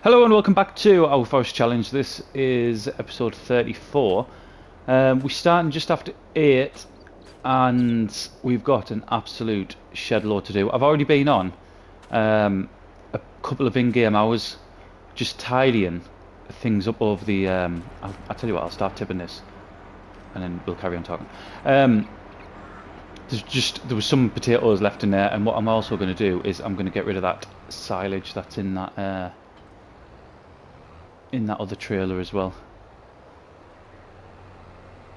Hello and welcome back to our Forest Challenge. This is episode 34. We're starting just after 8 and we've got an absolute shed load to do. I've already been on a couple of in-game hours just tidying things up over the... I'll tell you what, I'll start tipping this and then we'll carry on talking. There was some potatoes left in there, and what I'm also going to do is I'm going to get rid of that silage that's in that other trailer as well,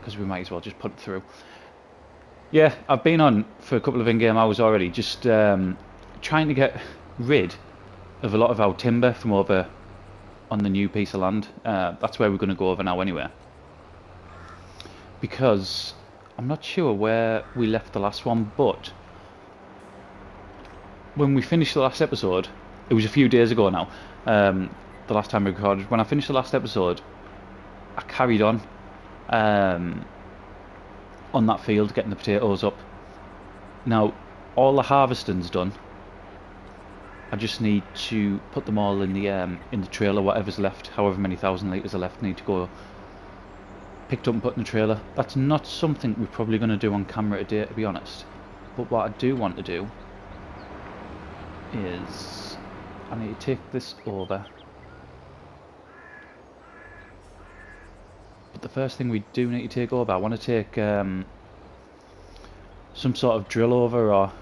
because we might as well just put it through. Yeah, I've been on for a couple of in-game hours already, just trying to get rid of a lot of our timber from over on the new piece of land. That's where we're going to go over now anyway, because I'm not sure where we left the last one, but when we finished the last episode, it was a few days ago now, the last time we recorded. When I finished the last episode, I carried on that field, getting the potatoes up. Now, all the harvesting's done. I just need to put them all in the trailer, whatever's left, however many thousand litres are left, need to go picked up and put in the trailer. That's not something we're probably going to do on camera today, to be honest. But what I do want to do is I need to take this over. But the first thing we do need to take over, I want to take some sort of drill over, or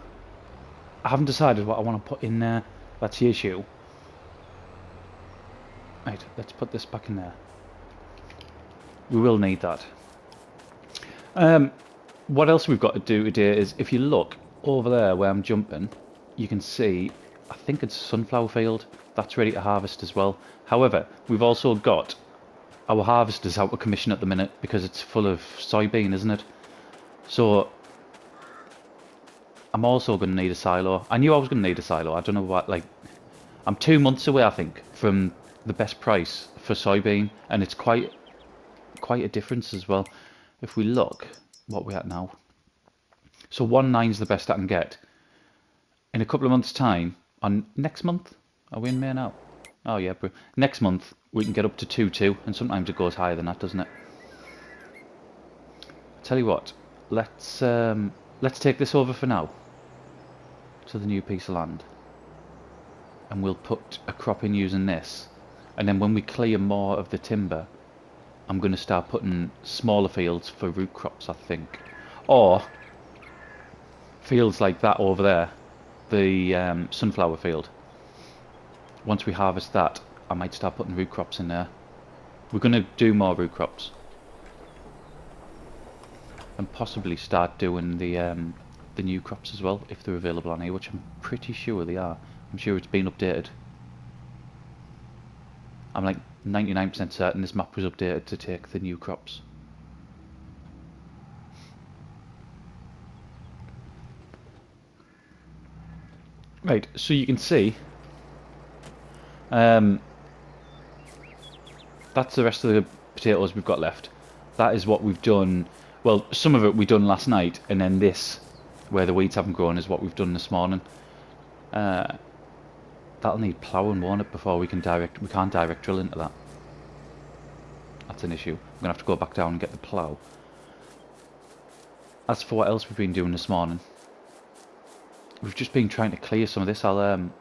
I haven't decided what I want to put in there. That's the issue. Right, let's put this back in there. We will need that. What else we've got to do today is, if you look over there where I'm jumping, you can see, I think it's a sunflower field. That's ready to harvest as well. However, we've also got our harvesters out of commission at the minute because it's full of soybean, isn't it? So I'm also going to need a silo. I knew I was going to need a silo. I don't know what, like, I'm 2 months away, I think, from the best price for soybean, and it's quite a difference as well. If we look what we're at now, so 1.9 is the best I can get. In a couple of months time, on next month, are we in May now? Oh yeah, bro. Next month we can get up to 2.2, and sometimes it goes higher than that, doesn't it? Tell you what, let's take this over for now to the new piece of land, and we'll put a crop in using this, and then when we clear more of the timber, I'm going to start putting smaller fields for root crops, I think. Or fields like that over there, the sunflower field. Once we harvest that, I might start putting root crops in there. We're going to do more root crops. And possibly start doing the new crops as well, if they're available on here, which I'm pretty sure they are. I'm sure it's been updated. I'm like 99% certain this map was updated to take the new crops. Right, so you can see that's the rest of the potatoes we've got left. That is what we've done. Well, some of it we done last night, and then this, where the weeds haven't grown, is what we've done this morning. That'll need ploughing, won't it, before we can't direct drill into that. That's an issue. I'm gonna have to go back down and get the plough. As for what else we've been doing this morning, we've just been trying to clear some of this. I'll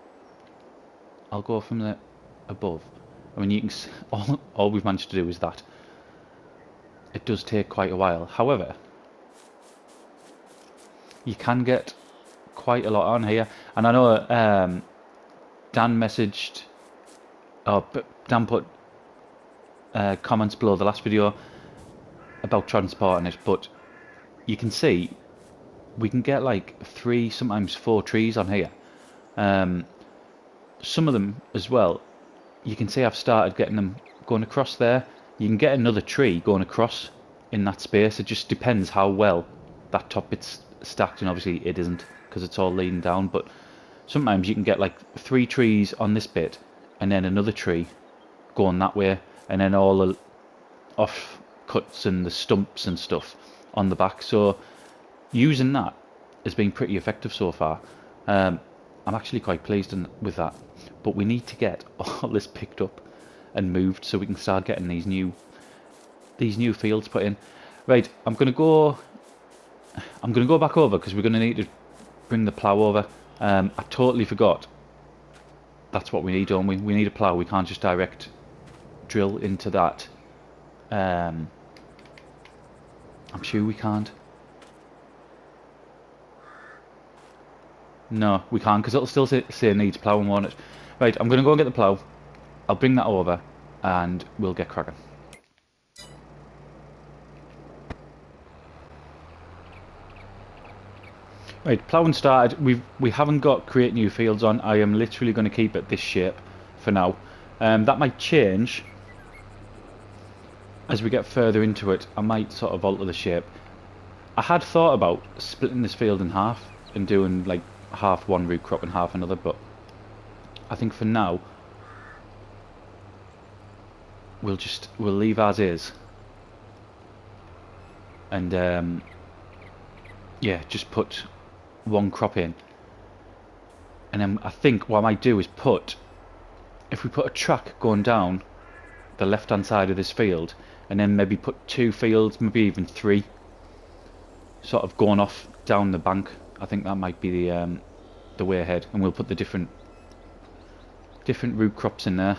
go from the above. I mean, you can see, all we've managed to do is that. It does take quite a while. However, you can get quite a lot on here, and I know Dan messaged, Dan put comments below the last video about transporting it, but you can see we can get like 3, sometimes 4 trees on here. Some of them as well, you can see I've started getting them going across there. You can get another tree going across in that space. It just depends how well that top bit's stacked, and obviously it isn't because it's all leaning down, but sometimes you can get like 3 trees on this bit and then another tree going that way, and then all the off cuts and the stumps and stuff on the back. So using that has been pretty effective so far. I'm actually quite pleased with that. But we need to get all this picked up and moved so we can start getting these new fields put in. Right, I'm gonna go back over because we're gonna need to bring the plough over. I totally forgot. That's what we need, don't we? We need a plough. We can't just direct drill into that. I'm sure we can't. No, we can't because it'll still say needs ploughing on it. Right, I'm going to go and get the plough. I'll bring that over and we'll get cracking. Right, ploughing started. We haven't got create new fields on. I am literally going to keep it this shape for now. That might change as we get further into it. I might sort of alter the shape. I had thought about splitting this field in half and doing like half one root crop and half another, but I think for now we'll leave as is, and yeah, just put one crop in, and then I think what I might do is if we put a track going down the left hand side of this field, and then maybe put 2 fields, maybe even 3, sort of going off down the bank. I think that might be the way ahead, and we'll put the different root crops in there.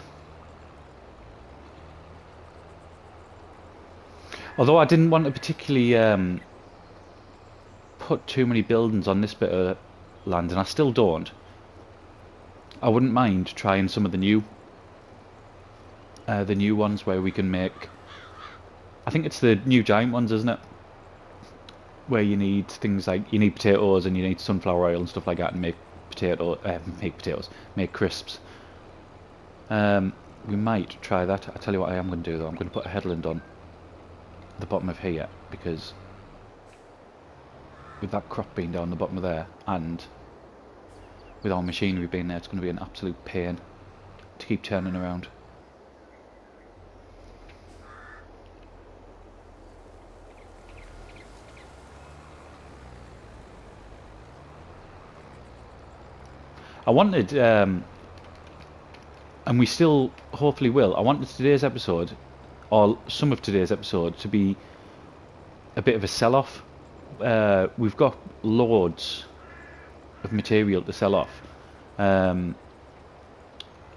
Although I didn't want to particularly put too many buildings on this bit of land, and I still don't. I wouldn't mind trying some of the new ones where we can make. I think it's the new giant ones, isn't it? Where you need things like you need potatoes and you need sunflower oil and stuff like that, and make crisps. We might try that. I tell you what I am going to do though. I'm going to put a headland on the bottom of here, because with that crop being down the bottom of there, and with our machinery being there, it's going to be an absolute pain to keep turning around. I wanted, and we still hopefully will, I wanted today's episode, or some of today's episode, to be a bit of a sell-off. We've got loads of material to sell off.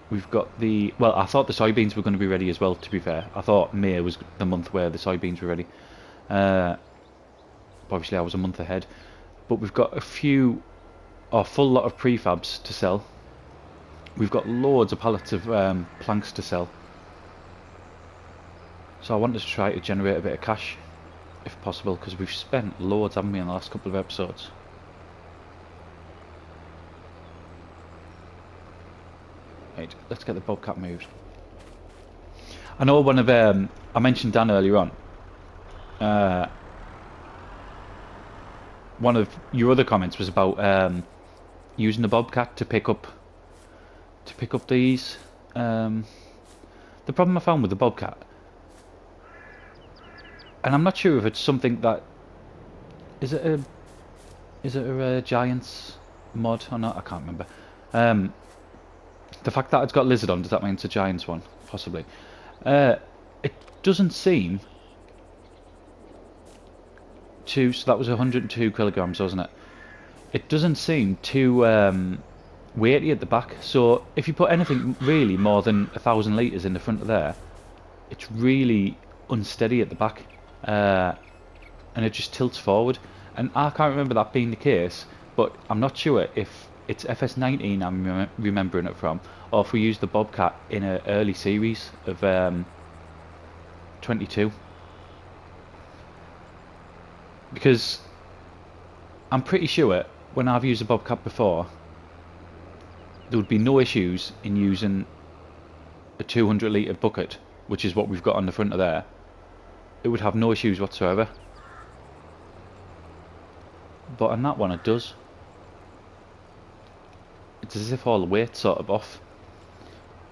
We've got well, I thought the soybeans were going to be ready as well, to be fair. I thought May was the month where the soybeans were ready. Obviously I was a month ahead. But we've got a full lot of prefabs to sell. We've got loads of pallets of planks to sell. So I wanted to try to generate a bit of cash, if possible, because we've spent loads, haven't we, in the last couple of episodes. Right, let's get the bobcat moved. I know one of I mentioned Dan earlier on. One of your other comments was about using the bobcat to pick up these. The problem I found with the bobcat, and I'm not sure if it's something that is it a Giants mod or not? I can't remember. The fact that it's got lizard on, does that mean it's a Giants one? Possibly. It doesn't seem to. So that was 102 kilograms, wasn't it? It doesn't seem too weighty at the back. So if you put anything really more than 1,000 litres in the front of there, it's really unsteady at the back, and it just tilts forward. And I can't remember that being the case, but I'm not sure if it's FS19 I'm remembering it from, or if we used the bobcat in an early series of 22. Because I'm pretty sure when I've used a bobcat before, there would be no issues in using a 200 litre bucket, which is what we've got on the front of there. It would have no issues whatsoever. But on that one it does. It's as if all the weight's sort of off.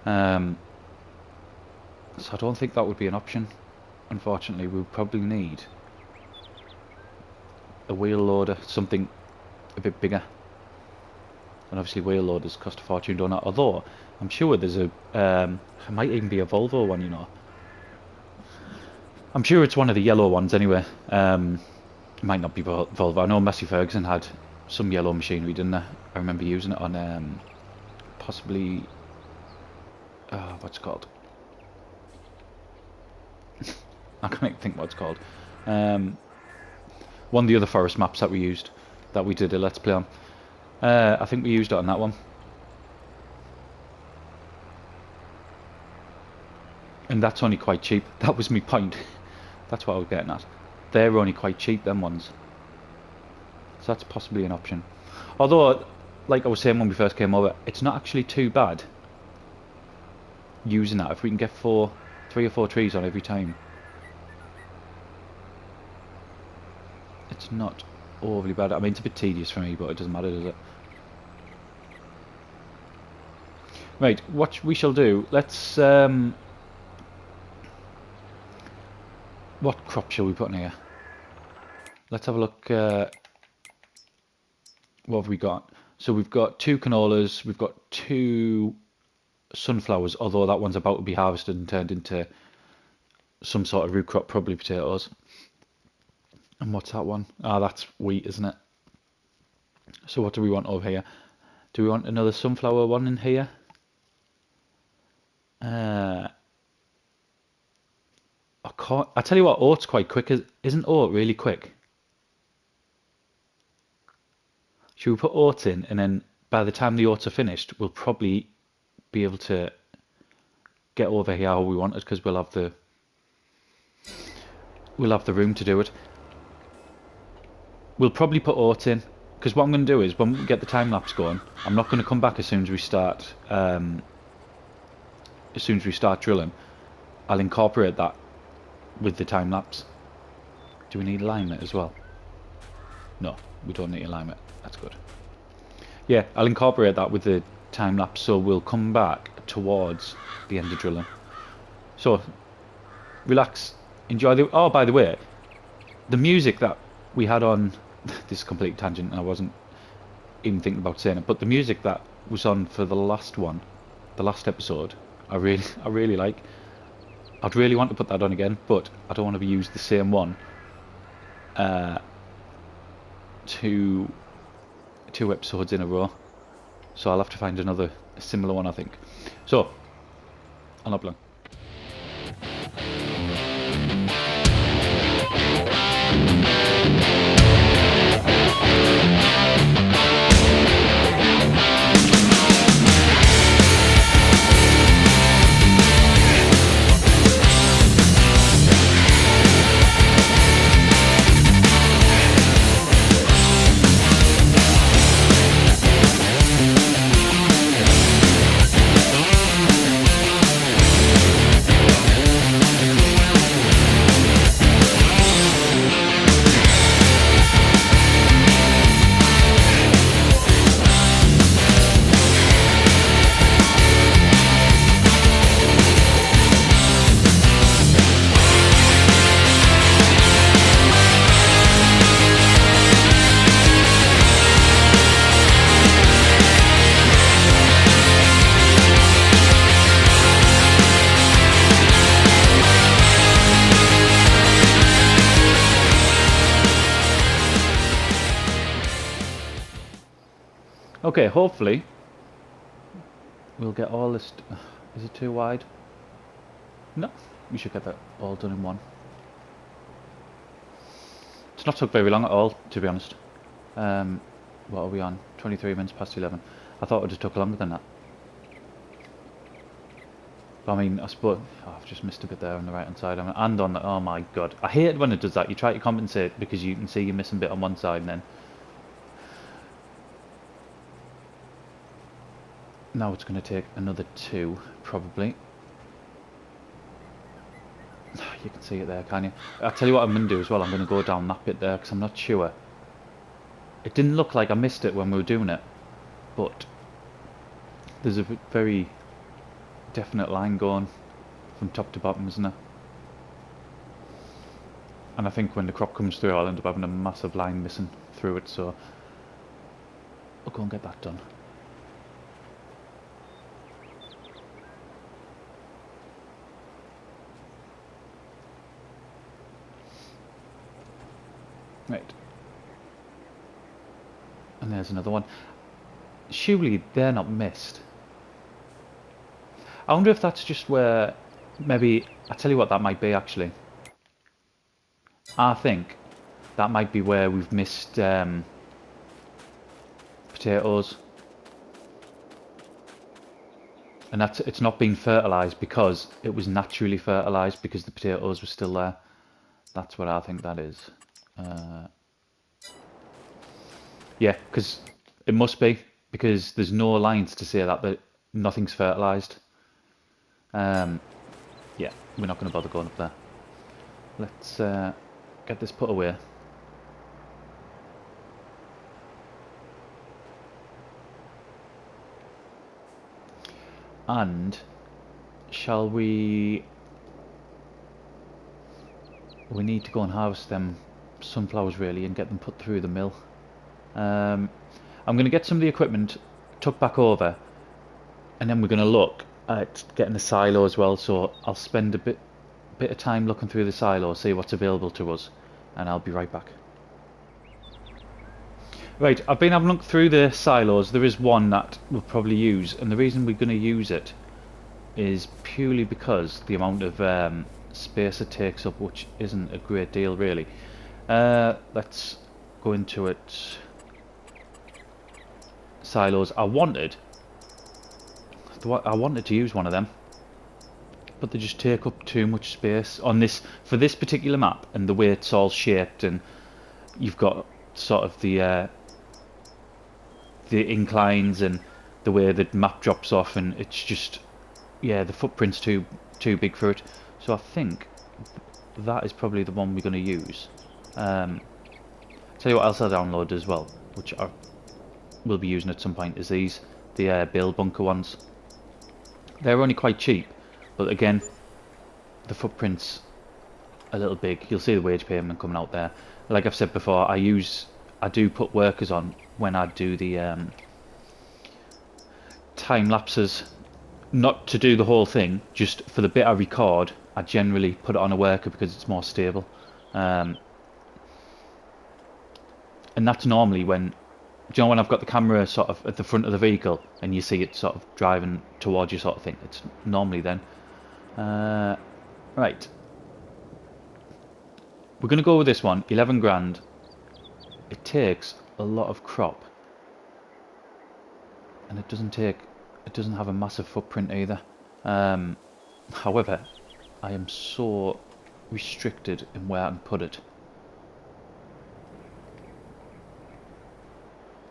So I don't think that would be an option. Unfortunately, we would probably need a wheel loader, something a bit bigger. And obviously wheel loaders cost a fortune, don't it? Although, I'm sure there's a, it might even be a Volvo one, you know. I'm sure it's one of the yellow ones anyway. It might not be Volvo. I know Massey Ferguson had some yellow machinery, didn't they? I remember using it on, possibly, what's it called? I can't even think what it's called. One of the other forest maps that we used, that we did a Let's Play on. I think we used it on that one. And that's only quite cheap. That was my point. That's what I was getting at. They're only quite cheap, them ones. So that's possibly an option. Although, like I was saying when we first came over, it's not actually too bad using that. If we can get 3 or 4 trees on every time, it's not overly bad. I mean, it's a bit tedious for me, but it doesn't matter, does it? Right, what we shall do, let's, what crop shall we put in here? Let's have a look, what have we got? So we've got 2 canolas, we've got 2 sunflowers, although that one's about to be harvested and turned into some sort of root crop, probably potatoes. And what's that one? Ah, that's wheat, isn't it? So what do we want over here? Do we want another sunflower one in here? I tell you what, oat's quite quick. Isn't oat really quick? Should we put oats in, and then by the time the oats are finished, we'll probably be able to get over here how we want it, because we'll have the room to do it. We'll probably put oats in, because what I'm going to do is when we get the time lapse going, I'm not going to come back as soon as we start. As soon as we start drilling, I'll incorporate that with the time lapse. Do we need alignment as well? No, we don't need alignment. That's good. Yeah, I'll incorporate that with the time lapse, so we'll come back towards the end of drilling. So, relax, enjoy the. Oh, by the way, the music that we had on. This is a complete tangent, and I wasn't even thinking about saying it, but the music that was on for the last one, the last episode, I really like. I'd really want to put that on again, but I don't want to use the same one. Two episodes in a row, so I'll have to find another similar one, I think. So, I'll not long. Okay, hopefully we'll get all this. Is it too wide? No, we should get that all done in one. It's not took very long at all, to be honest. What are we on? 23 minutes past 11. I thought it just took longer than that. But I mean, I suppose I've just missed a bit there on the right hand side, and on the. Oh my god, I hate it when it does that. You try to compensate because you can see you're missing a bit on one side, and then now it's going to take another 2, probably. You can see it there, can you? I'll tell you what I'm going to do as well. I'm going to go down that bit there because I'm not sure. It didn't look like I missed it when we were doing it, but there's a very definite line going from top to bottom, isn't there? And I think when the crop comes through, I'll end up having a massive line missing through it, so I'll go and get that done. Right. And there's another one. Surely they're not missed. I wonder if that's just where... Maybe... I tell you what that might be, actually. I think that might be where we've missed potatoes. And that's, it's not been fertilised because it was naturally fertilised because the potatoes were still there. That's what I think that is. Yeah, because it must be, because there's no lines to say that nothing's fertilised. Yeah, we're not going to bother going up there. Let's get this put away. And shall we... We need to go and harvest them sunflowers really and get them put through the mill. I'm going to get some of the equipment tucked back over, and then we're going to look at getting the silo as well. So I'll spend a bit of time looking through the silo, see what's available to us, and I'll be right back. Right, I've been having a look through the silos. There is one that we'll probably use, and the reason we're going to use it is purely because the amount of space it takes up, which isn't a great deal really. Let's go into it. Silos. I wanted to use one of them, but they just take up too much space on this, for this particular map, and the way it's all shaped, and you've got sort of the inclines and the way the map drops off, and it's just, yeah, the footprint's too big for it. So I think that is probably the one we're going to use. Tell you what else I downloaded as well, which I will be using at some point, is these, the bale bunker ones. They're only quite cheap, but again, the footprint's a little big. You'll see the wage payment coming out there. Like I've said before, I do put workers on when I do the time lapses, not to do the whole thing, just for the bit I record. I generally put it on a worker because it's more stable, and that's normally when, do you know, when I've got the camera sort of at the front of the vehicle and you see it sort of driving towards you, sort of thing. It's normally then. Right, we're going to go with this one. 11 grand. It takes a lot of crop, and it doesn't have a massive footprint either. However, I am so restricted in where I can put it.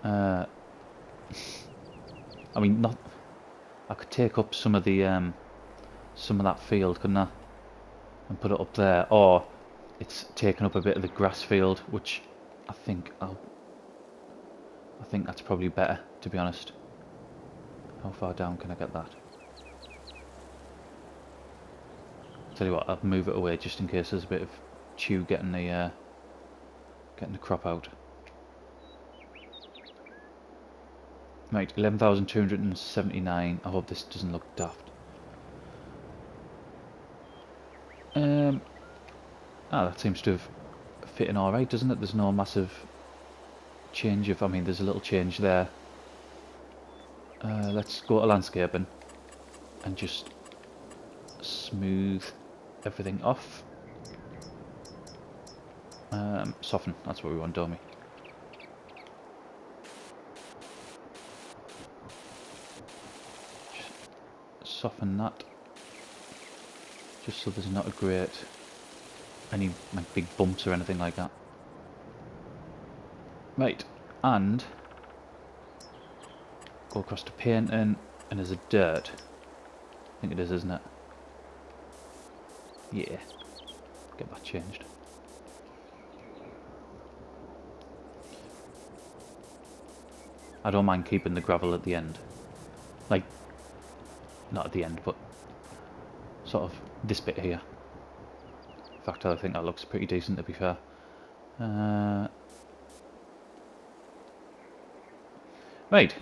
I mean, I could take up some of the some of that field, couldn't I, and put it up there, or it's taken up a bit of the grass field, which I think that's probably better, to be honest. How far down can I get that? Tell you what, I'll move it away just in case there's a bit of chew getting the crop out. Right, 11,279. I hope this doesn't look daft. That seems to have fit in alright, doesn't it? There's no massive change of, I mean, there's a little change there. Let's go to landscaping and just smooth everything off. Soften, that's what we want, don't we? Just soften that, just so there's not any like big bumps or anything like that. Right, and go across to painting, and there's a dirt. I think it is, isn't it? Yeah, get that changed. I don't mind keeping the gravel at the end. Like, not at the end, but sort of this bit here. In fact, I think that looks pretty decent, to be fair. Right.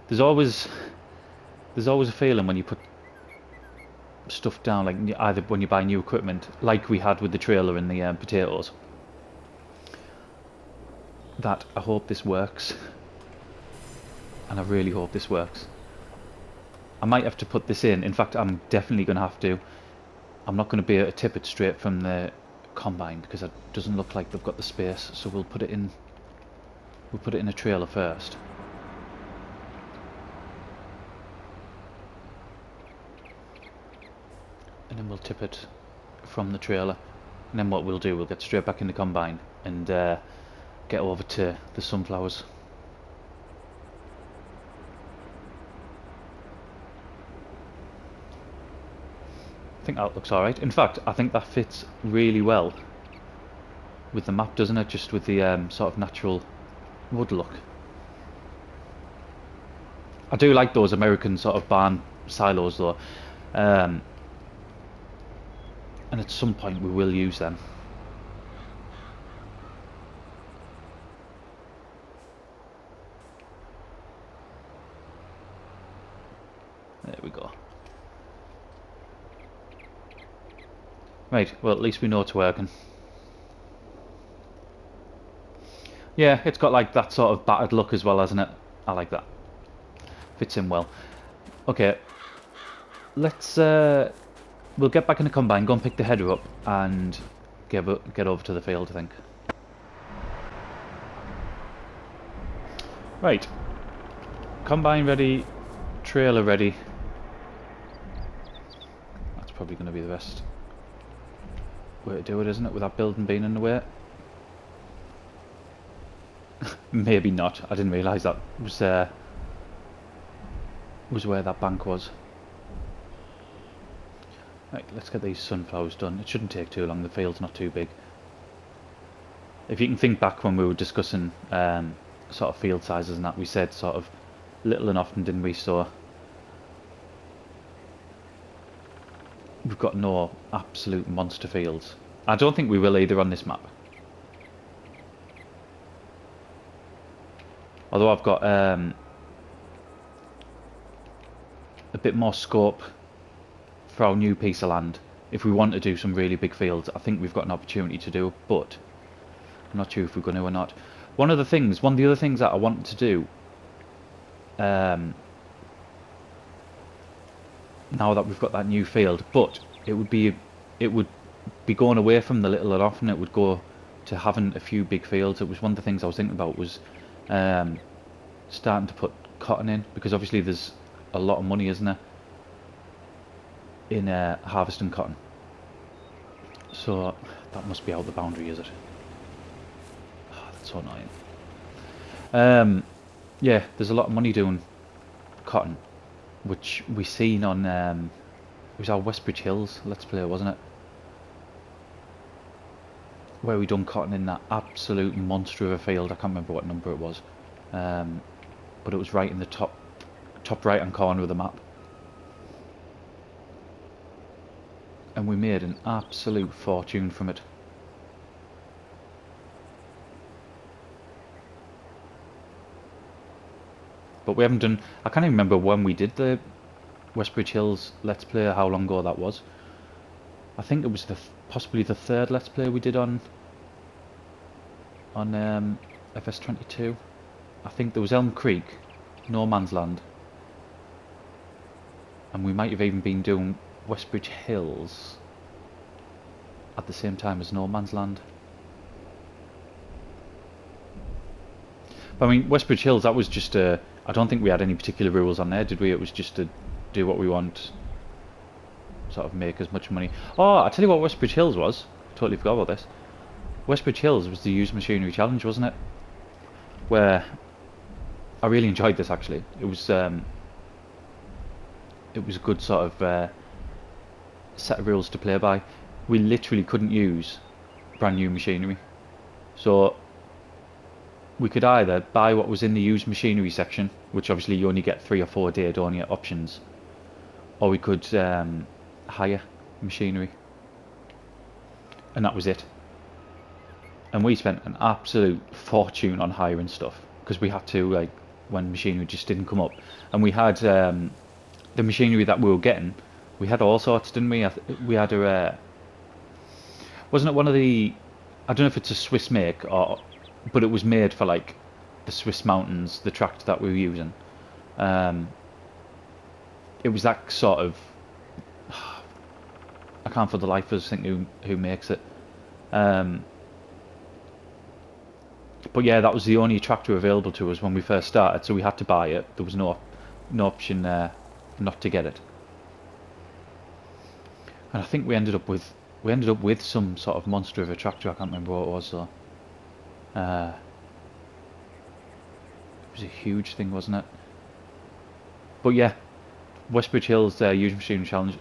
There's always a feeling when you put stuff down, like either when you buy new equipment, like we had with the trailer and the potatoes. That I hope this works, and I really hope this works. I might have to put this in. In fact, I'm definitely going to have to. I'm not going to be able to tip it straight from the combine because it doesn't look like they've got the space. So we'll put it in. We'll put it in a trailer first. And then we'll tip it from the trailer. And then what we'll do, we'll get straight back in the combine and get over to the sunflowers. I think that looks alright. In fact, I think that fits really well with the map, doesn't it? Just with the sort of natural wood look. I do like those American sort of barn silos though. And at some point we will use them. There we go. Right, well at least we know it's working. Yeah, it's got like that sort of battered look as well, hasn't it? I like that. Fits in well. Okay, let's we'll get back in the combine, go and pick the header up and get over to the field, I think. Right, combine ready, trailer ready. That's probably going to be the best way to do it, isn't it, with that building being in the way? Maybe not. I didn't realise that was where that bank was. Right, let's get these sunflowers done. It shouldn't take too long, the field's not too big. If you can think back when we were discussing sort of field sizes and that, we said sort of little and often, didn't we? So we've got no absolute monster fields. I don't think we will either on this map. Although I've got a bit more scope for our new piece of land. If we want to do some really big fields, I think we've got an opportunity to do, but I'm not sure if we're going to or not. One of the other things that I wanted to do, now that we've got that new field, but it would be going away from the little and often. It would go to having a few big fields. It was one of the things I was thinking about, was starting to put cotton in, because obviously there's a lot of money, isn't there, in harvesting cotton. So that must be out the boundary, is it? Oh, that's so annoying. Yeah, there's a lot of money doing cotton, which we seen on it was our Westbridge Hills Let's Play, wasn't it, where we done cotton in that absolute monster of a field. I can't remember what number it was, but it was right in the top right hand corner of the map, and we made an absolute fortune from it. But we haven't done, I can't even remember when we did the Westbridge Hills Let's Play, how long ago that was. I think it was possibly the third Let's Play we did on FS22. I think there was Elm Creek, No Man's Land, and we might have even been doing Westbridge Hills at the same time as No Man's Land. But I mean, Westbridge Hills, that was just a, I don't think we had any particular rules on there, did we? It was just to do what we want, sort of make as much money. Oh, I tell you what Westbridge Hills was. Totally forgot about this. Westbridge Hills was the used machinery challenge, wasn't it? Where I really enjoyed this, actually. It was a good sort of set of rules to play by. We literally couldn't use brand new machinery, so we could either buy what was in the used machinery section, which obviously you only get 3 or 4 a day, don't you, options, or we could hire machinery, and that was it. And we spent an absolute fortune on hiring stuff, because we had to, like, when machinery just didn't come up. And we had the machinery that we were getting We had all sorts, didn't we? We had a wasn't it one of the, I don't know if it's a Swiss make, or but it was made for like the Swiss mountains, the tractor that we were using. Um, it was that sort of, I can't for the life of us think who makes it. Um, but yeah, that was the only tractor available to us when we first started, so we had to buy it. There was no option not to get it. And I think we ended up with some sort of monster of a tractor. I can't remember what it was though. It was a huge thing, wasn't it? But yeah, Westbridge Hills Huge Machine Challenge.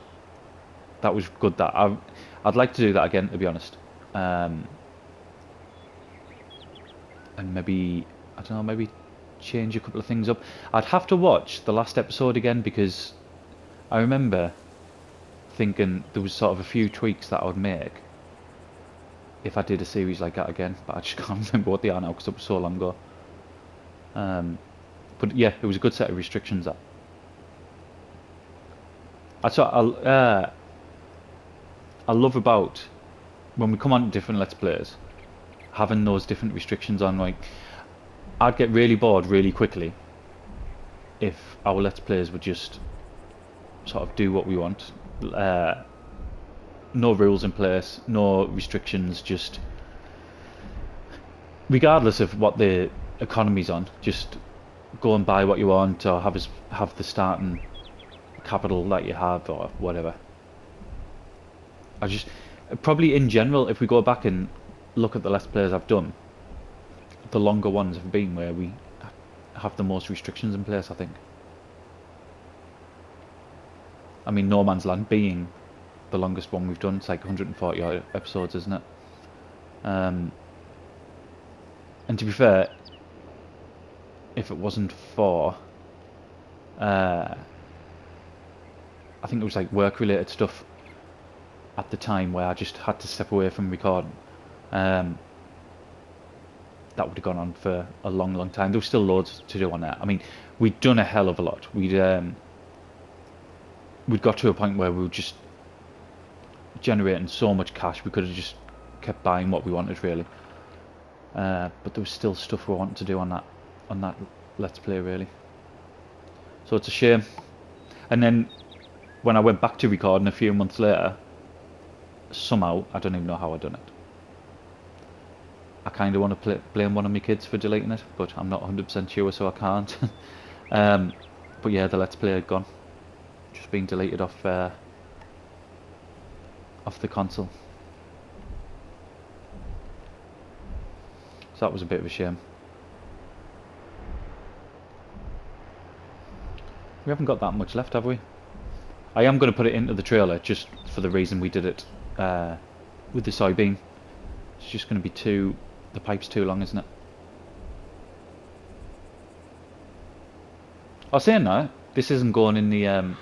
That was good. I'd like to do that again, to be honest. And maybe, I don't know, maybe change a couple of things up. I'd have to watch the last episode again because I remember thinking there was sort of a few tweaks that I would make if I did a series like that again, but I just can't remember what they are now because it was so long ago. But yeah, it was a good set of restrictions. That I love about when we come on to different Let's Plays, having those different restrictions on. Like, I'd get really bored really quickly if our Let's Plays would just sort of do what we want. No rules in place, no restrictions, just regardless of what the economy's on, just go and buy what you want or have the starting capital that you have or whatever. I just probably in general, if we go back and look at the Let's Plays I've done, the longer ones have been where we have the most restrictions in place, I think. I mean, No Man's Land being the longest one we've done, it's like 140 odd episodes, isn't it? And to be fair, if it wasn't for I think it was like work related stuff at the time where I just had to step away from recording, that would have gone on for a long time. There was still loads to do on that. I mean, we'd done a hell of a lot. We'd got to a point where we were just generating so much cash we could have just kept buying what we wanted, really. But there was still stuff we wanted to do on that Let's Play, really. So it's a shame. And then when I went back to recording a few months later, somehow, I don't even know how I done it, I kind of want to blame one of my kids for deleting it, but I'm not 100% sure, so I can't. But yeah, the Let's Play had gone, just been deleted off the console. So that was a bit of a shame. We haven't got that much left, have we? I am going to put it into the trailer just for the reason we did it with the soybean. It's just going to be the pipe's too long, isn't it? I was saying that this isn't going in the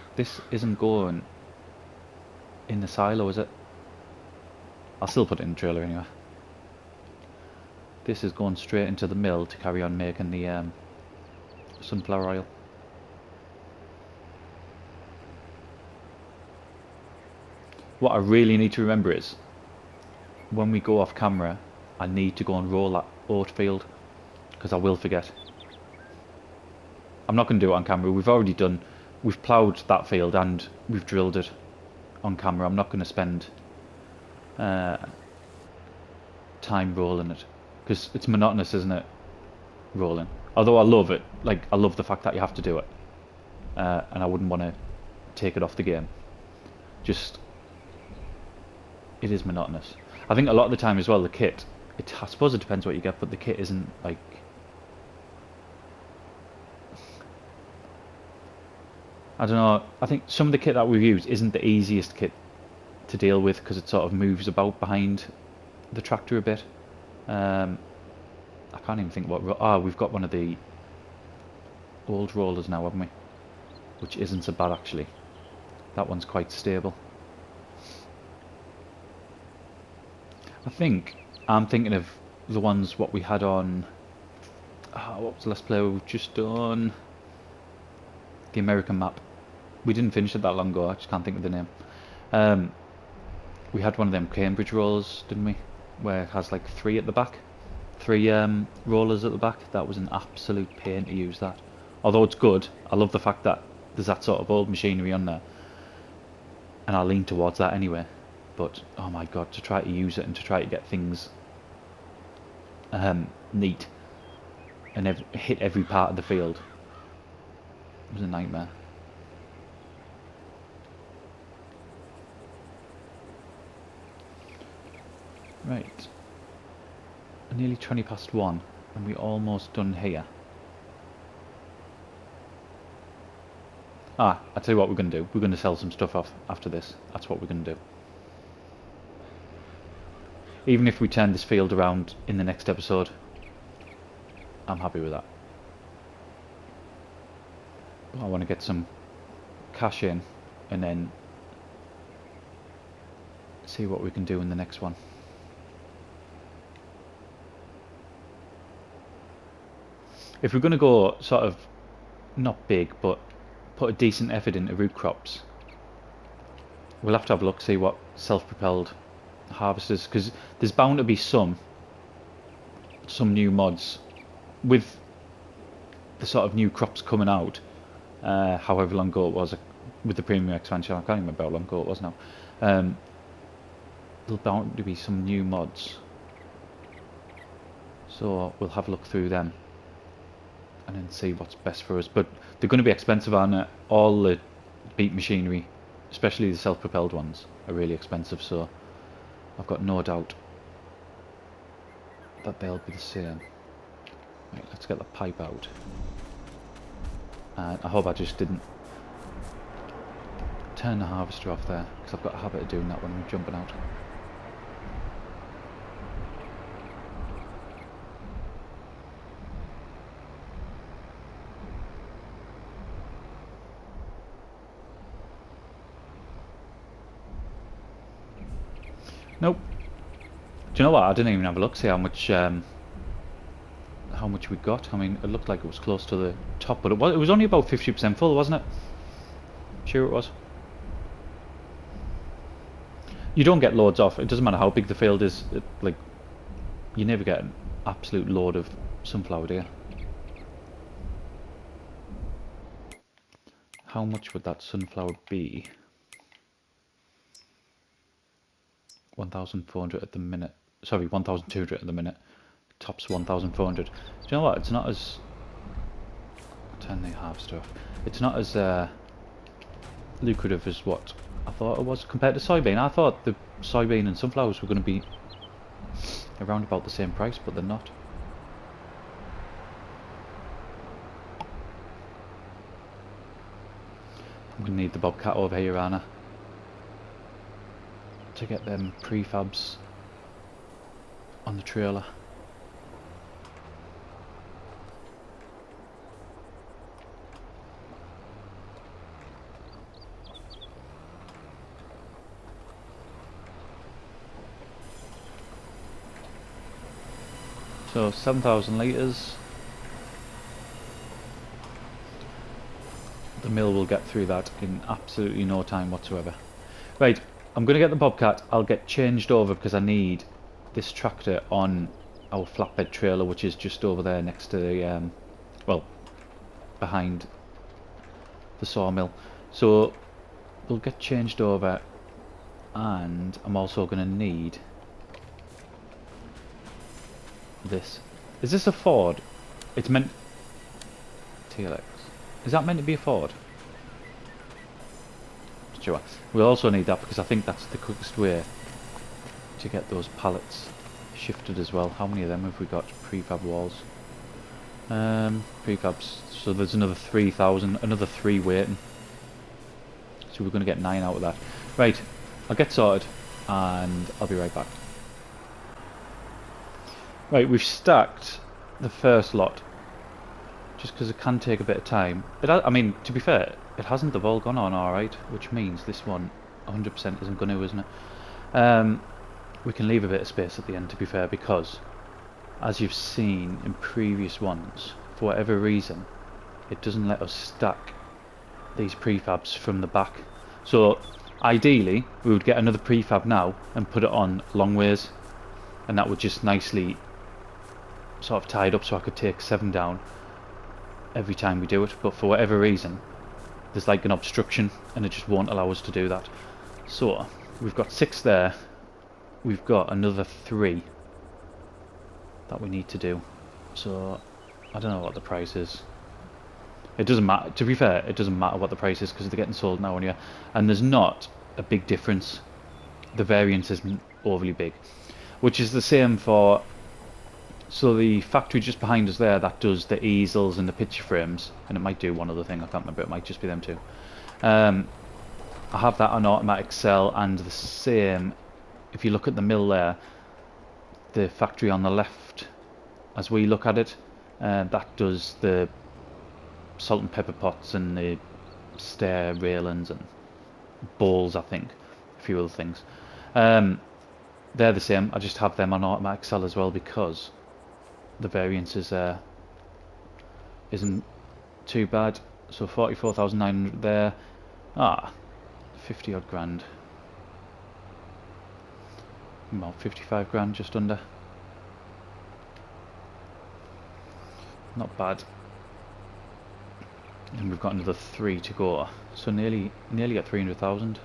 silo, is it? I'll still put it in the trailer anyway. This is going straight into the mill to carry on making the sunflower oil. What I really need to remember is, when we go off camera, I need to go and roll that oat field, because I will forget. I'm not going to do it on camera. We've ploughed that field and we've drilled it on camera. I'm not going to spend time rolling it, because it's monotonous, isn't it, rolling? Although I love it, like I love the fact that you have to do it, and I wouldn't want to take it off the game. Just, it is monotonous. I think a lot of the time as well, the kit, I suppose it depends what you get, but the kit isn't like, I don't know, I think some of the kit that we've used isn't the easiest kit to deal with because it sort of moves about behind the tractor a bit. I can't even think what, we've got one of the old rollers now, haven't we? Which isn't so bad actually. That one's quite stable. I'm thinking of the ones what we had on, what was the Let's Play we've just done? The American map. We didn't finish it that long ago. I just can't think of the name. We had one of them Cambridge rollers, didn't we? Where it has like 3 at the back. 3 rollers at the back. That was an absolute pain to use that. Although it's good, I love the fact that there's that sort of old machinery on there. And I lean towards that anyway. But, oh my god, to try to use it and to try to get things neat and hit every part of the field, it was a nightmare. Right, nearly 20 past 1 and we're almost done here. I tell you what we're going to do. We're going to sell some stuff off after this. That's what we're going to do. Even if we turn this field around in the next episode, I'm happy with that. I want to get some cash in and then see what we can do in the next one. If we're going to go sort of not big but put a decent effort into root crops, we'll have to have a look, see what self-propelled harvesters, because there's bound to be some new mods with the sort of new crops coming out, however long ago it was with the premium expansion. I can't remember how long ago it was now. There's bound to be some new mods, so we'll have a look through them and then see what's best for us. But they're going to be expensive, aren't they? All the beat machinery, especially the self-propelled ones, are really expensive, so I've got no doubt that they'll be the same. Right, let's get the pipe out. I hope I just didn't turn the harvester off there, because I've got a habit of doing that when I'm jumping out. Nope. Do you know what? I didn't even have a look, see how much we got. I mean, it looked like it was close to the top, but it was only about 50% full, wasn't it? Sure it was. You don't get loads off. It doesn't matter how big the field is. Like, you never get an absolute load of sunflower, do you? How much would that sunflower be? 1,400 at the minute. Sorry, 1,200 at the minute. Tops 1,400. Do you know what? It's not as... Turn the harvester off. It's not as lucrative as what I thought it was compared to soybean. I thought the soybean and sunflowers were going to be around about the same price, but they're not. I'm going to need the bobcat over here, Anna, to get them prefabs on the trailer. So 7,000 litres. The mill will get through that in absolutely no time whatsoever. Right, I'm going to get the bobcat. I'll get changed over because I need this tractor on our flatbed trailer, which is just over there next to the well, behind the sawmill. So we'll get changed over, and I'm also going to need this. Is this a Ford? It's meant... TLX. Is that meant to be a Ford? Sure. We'll also need that because I think that's the quickest way to get those pallets shifted as well. How many of them have we got? Prefab walls. Prefabs. So there's another 3,000, another 3 waiting. So we're going to get 9 out of that. Right, I'll get sorted and I'll be right back. Right, we've stacked the first lot just because it can take a bit of time. I mean, to be fair, it hasn't. They've all gone on alright, which means this one 100% isn't going to, isn't it? We can leave a bit of space at the end, to be fair, because as you've seen in previous ones, for whatever reason, it doesn't let us stack these prefabs from the back. So ideally we would get another prefab now and put it on long ways, and that would just nicely sort of tie it up so I could take 7 down every time we do it, but for whatever reason there's like an obstruction and it just won't allow us to do that. So we've got 6 there, we've got another 3 that we need to do, so I don't know what the price is. It doesn't matter, to be fair, it doesn't matter what the price is because they're getting sold now anyway, and there's not a big difference. The variance isn't overly big, which is the same for, so the factory just behind us there that does the easels and the picture frames, and it might do one other thing, I can't remember, it might just be them too. I have that on automatic sell, and the same, if you look at the mill there, the factory on the left as we look at it, that does the salt and pepper pots and the stair railings and bowls, I think, a few other things. They're the same, I just have them on automatic sell as well because the variance is isn't too bad. So 44,900 there, 50 odd grand, about 55 grand, just under, not bad. And we've got another 3 to go, so nearly at 300,000.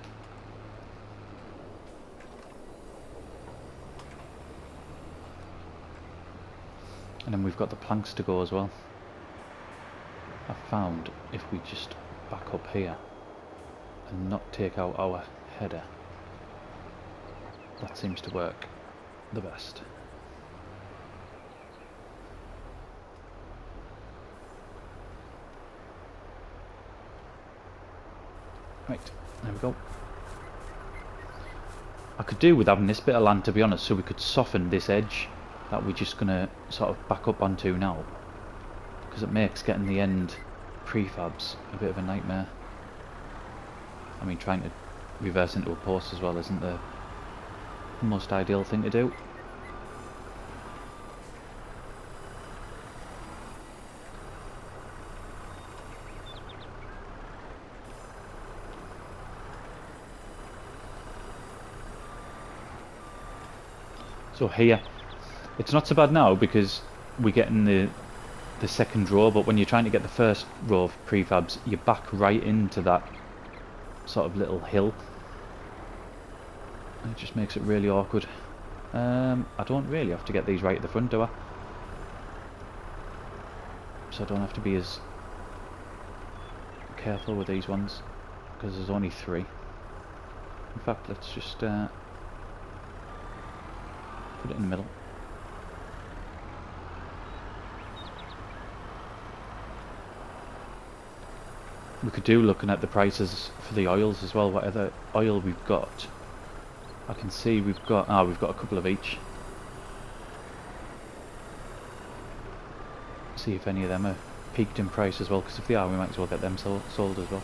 And then we've got the planks to go as well. I found if we just back up here and not take out our header, that seems to work the best. Right, there we go. I could do with having this bit of land, to be honest, so we could soften this edge that we're just gonna sort of back up onto now, because it makes getting the end prefabs a bit of a nightmare. I mean, trying to reverse into a post as well isn't the most ideal thing to do. So here, it's not so bad now because we're getting the second row, but when you're trying to get the first row of prefabs, you back right into that sort of little hill. And it just makes it really awkward. I don't really have to get these right at the front, do I? So I don't have to be as careful with these ones, because there's only 3. In fact, let's just put it in the middle. We could do looking at the prices for the oils as well, whatever oil we've got. I can see we've got a couple of each. See if any of them are peaked in price as well, because if they are, we might as well get them sold as well.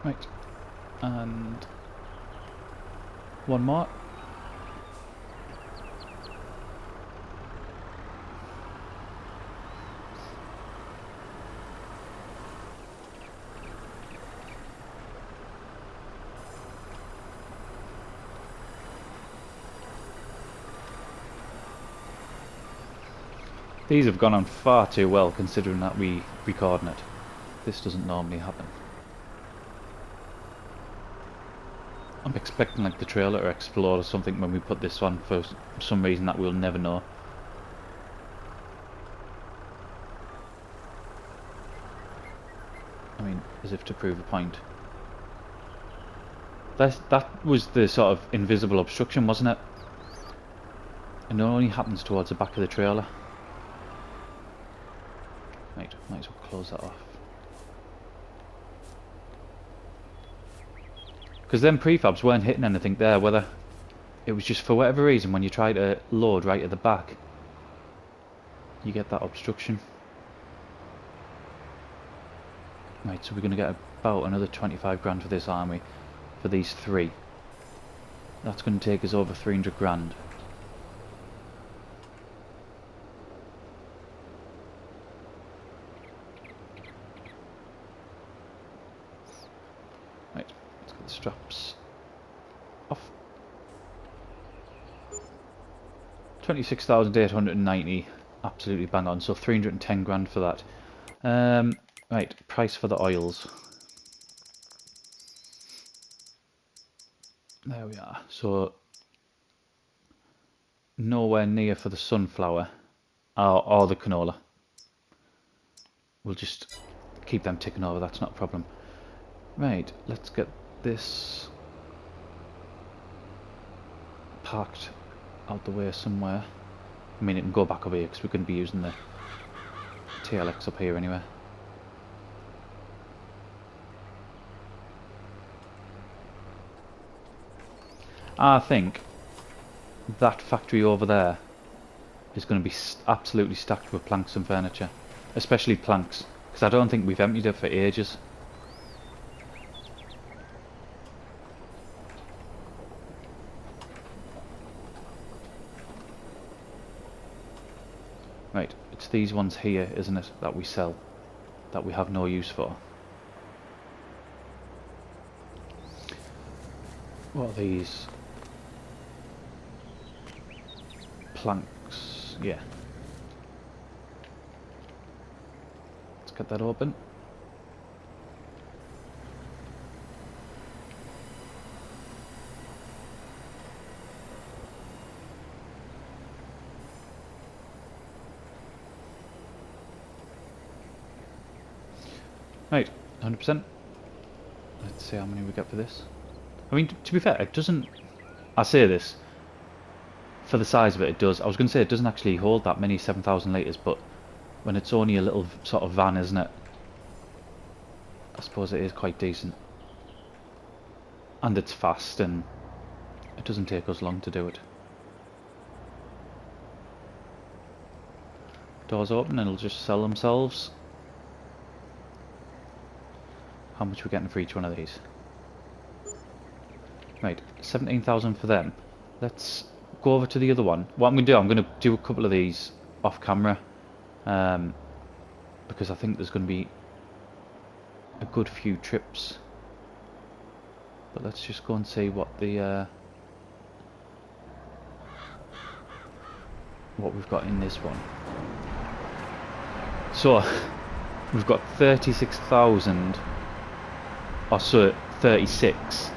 Right, and one more. These have gone on far too well, considering that we recording it. This doesn't normally happen. I'm expecting like the trailer to explode or something when we put this on for some reason that we'll never know. I mean, as if to prove a point. That was the sort of invisible obstruction, wasn't it? And it only happens towards the back of the trailer. Right, might as well close that off. Because them prefabs weren't hitting anything there, whether it was just for whatever reason when you try to load right at the back, you get that obstruction. Right, so we're going to get about another 25 grand for this army, for these 3. That's going to take us over 300 grand. Right, let's get the straps off. 26,890, absolutely bang on, so 310 grand for that. Right, price for the oils. There we are. So nowhere near for the sunflower or the canola. We'll just keep them ticking over, that's not a problem. Right, let's get this parked out the way somewhere. I mean, it can go back over here because we're going to be using the TLX up here anyway. I think that factory over there is going to be absolutely stacked with planks and furniture. Especially planks, because I don't think we've emptied it for ages. Right, it's these ones here, isn't it, that we sell, that we have no use for. What are these? Planks, yeah. Let's get that open. Right, 100%. Let's see how many we get for this. I mean, to be fair, it doesn't... I say this, for the size of it, it does. I was going to say it doesn't actually hold that many 7,000 litres, but when it's only a little sort of van, isn't it? I suppose it is quite decent. And it's fast, and it doesn't take us long to do it. Doors open, and it'll just sell themselves. How much we're getting for each one of these? Right, 17,000 for them. Let's go over to the other one. What I'm going to do, I'm going to do a couple of these off camera, because I think there's going to be a good few trips. But let's just go and see what the what we've got in this one. So we've got 36,000, or so 36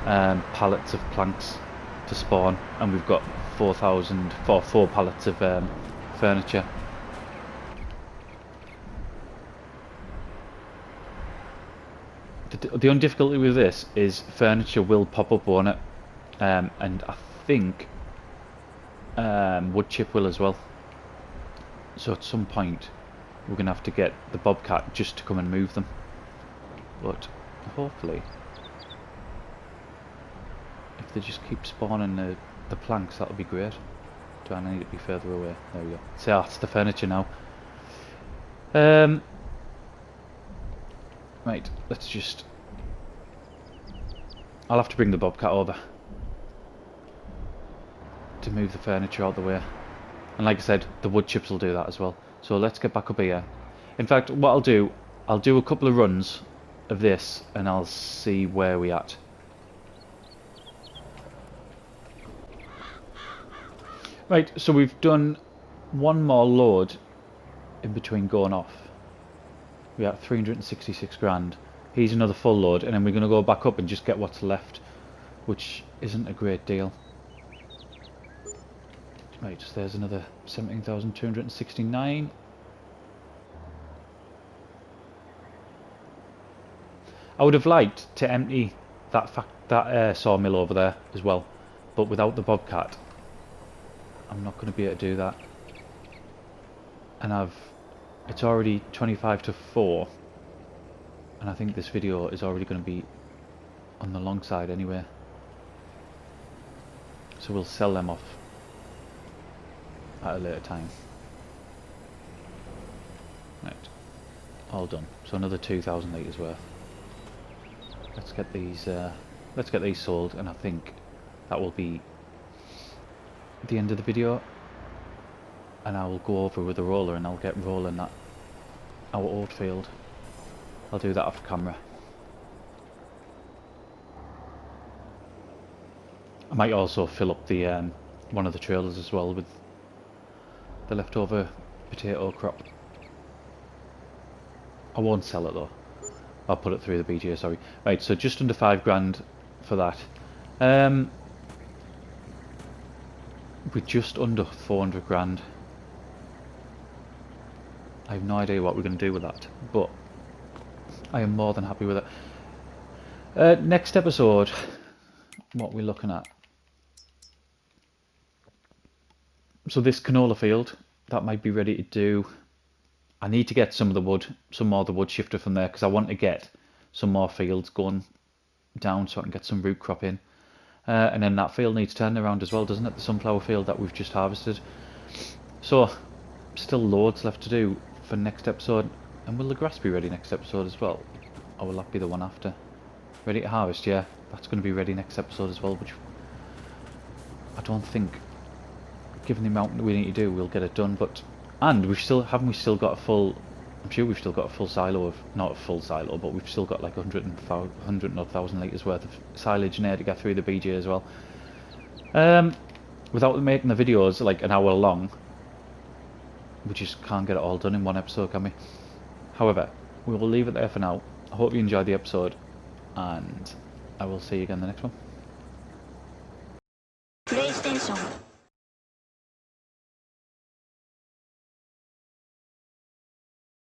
pallets of planks to spawn, and we've got 4,000 for 4 pallets of furniture. The only difficulty with this is furniture will pop up on it, and I think wood chip will as well. So at some point we're going to have to get the bobcat just to come and move them, but hopefully if they just keep spawning the planks, that'll be great. Do I need to be further away? There we go. So that's the furniture now. Right, let's just... I'll have to bring the bobcat over to move the furniture out the way. And like I said, the wood chips will do that as well. So let's get back up here. In fact, what I'll do a couple of runs of this and I'll see where we're at. Right, so we've done one more load in between going off. We're at 366 grand. Here's another full load, and then we're going to go back up and just get what's left, which isn't a great deal. Right, so there's another 17,269. I would have liked to empty that sawmill over there as well, but without the bobcat, I'm not going to be able to do that. And it's already 25 to 4, and I think this video is already going to be on the long side anyway. So we'll sell them off at a later time. Right, all done. So another 2,000 litres worth. Let's get these sold, and I think that will be the end of the video. And I will go over with the roller and I'll get rolling that our oat field. I'll do that off camera. I might also fill up the one of the trailers as well with the leftover potato crop. I won't sell it though. I'll put it through the BGA, sorry. Right, so just under 5 grand for that. We're just under 400 grand. I have no idea what we're going to do with that, but I am more than happy with it. Next episode, what we're looking at. So this canola field, that might be ready to do. I need to get some of the wood, some more of the wood shifted from there, because I want to get some more fields going down so I can get some root crop in. And then that field needs turning around as well, doesn't it? The sunflower field that we've just harvested. So, still loads left to do for next episode. And will the grass be ready next episode as well? Or will that be the one after? Ready to harvest, yeah. That's going to be ready next episode as well, which I don't think, given the amount that we need to do, we'll get it done. But and we've still got a full, I'm sure we've still got a full silo of, not a full silo, but we've still got like 100,000 litres worth of silage in there to get through the BJ as well. Without making the videos like an hour long, we just can't get it all done in one episode, can we? However, we will leave it there for now. I hope you enjoyed the episode, and I will see you again in the next one.